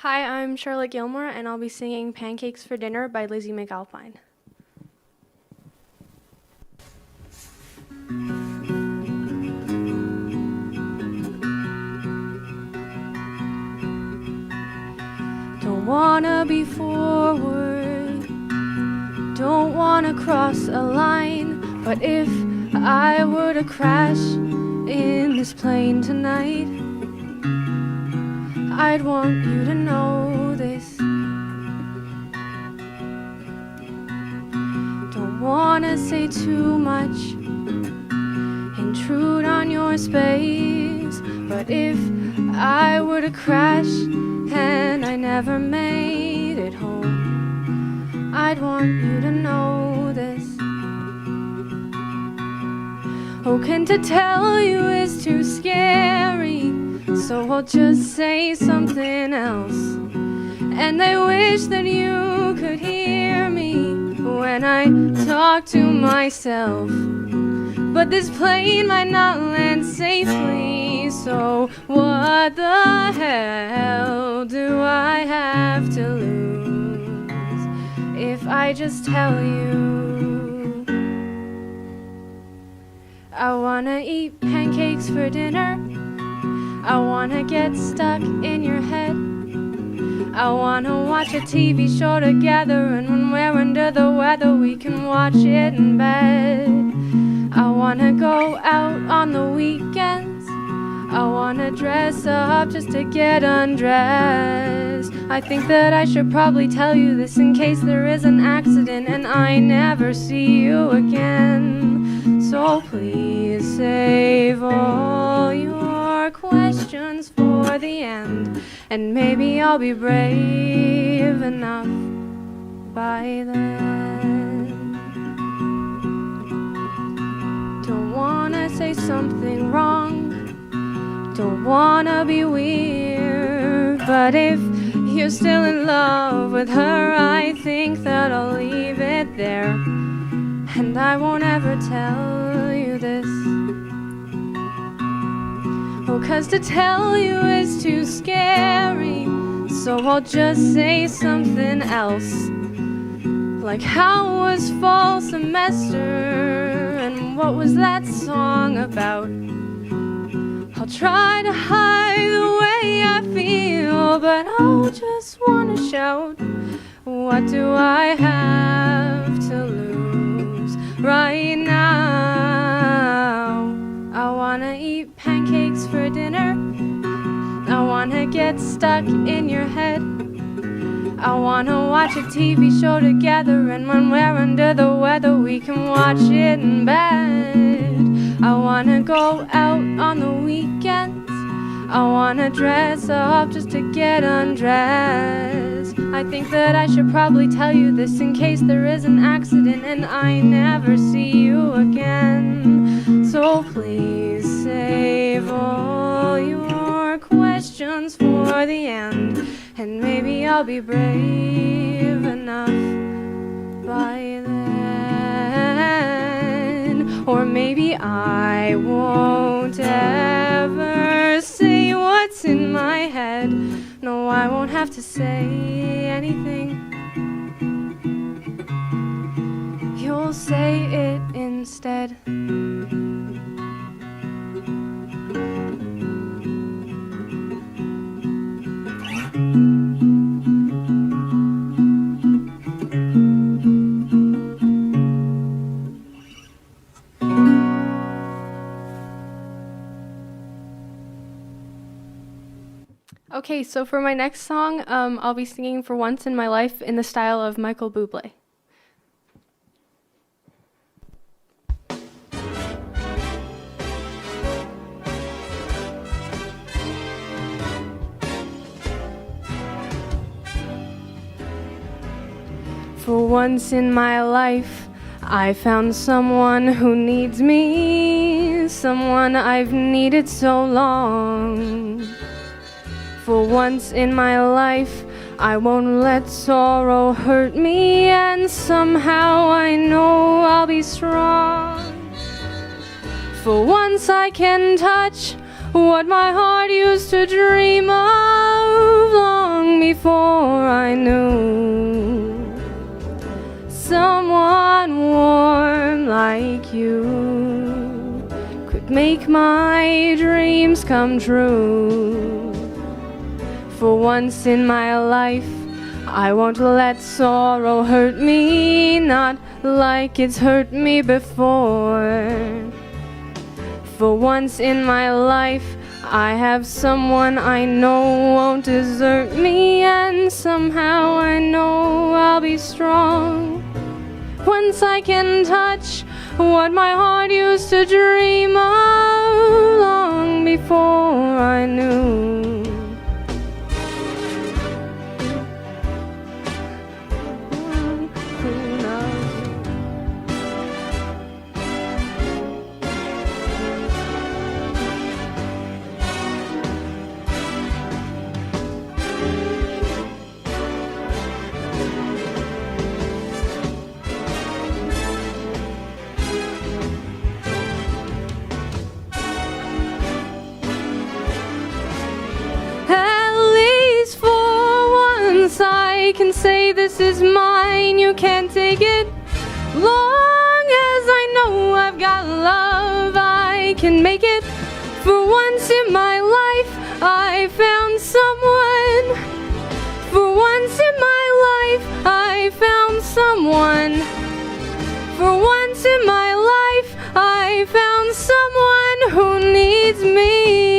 Hi, I'm Charlotte Gilmore, and I'll be singing Pancakes for Dinner by Lizzie McAlpine. Don't wanna be forward, don't wanna cross a line, but if I were to crash in this plane tonight, I'd want you to know this. Don't wanna say too much, intrude on your space, but if I were to crash and I never made it home, I'd want you to know this. Oh, can to tell you is too scary, so I'll just say something else. And I wish that you could hear me when I talk to myself. But this plane might not land safely, so what the hell do I have to lose if I just tell you? I wanna eat pancakes for dinner, I wanna get stuck in your head, I wanna watch a TV show together, and when we're under the weather we can watch it in bed. I wanna go out on the weekends, I wanna dress up just to get undressed. I think that I should probably tell you this in case there is an accident and I never see you again. So please save all your questions for the end, and maybe I'll be brave enough by then. Don't wanna say something wrong, don't wanna be weird, but if you're still in love with her, I think that I'll leave it there, and I won't ever tell you this. Oh, 'cause to tell you is too scary, so I'll just say something else. Like, how was fall semester, and what was that song about? I'll try to hide the way I feel, but I'll just wanna shout. What do I have to lose right now? I wanna eat pancakes for dinner, I wanna get stuck in your head, I wanna watch a TV show together, and when we're under the weather we can watch it in bed. I wanna go out on the weekends, I wanna dress up just to get undressed. I think that I should probably tell you this in case there is an accident and I never see you again. So please save all your questions for the end, and maybe I'll be brave enough by then. Or maybe I won't ever say what's in my head. No, I won't have to say anything. You'll say it instead. Okay, so for my next song, I'll be singing For Once in My Life in the style of Michael Bublé. For once in my life, I found someone who needs me, someone I've needed so long. For once in my life, I won't let sorrow hurt me, and somehow I know I'll be strong. For once I can touch what my heart used to dream of long before I knew someone warm like you could make my dreams come true. For once in my life, I won't let sorrow hurt me, not like it's hurt me before. For once in my life, I have someone I know won't desert me, and somehow I know I'll be strong. Once I can touch what my heart used to dream of long before I knew. I can say this is mine, you can't take it. Long as I know I've got love, I can make it. For once in my life, I found someone. For once in my life, I found someone. For once in my life, I found someone who needs me.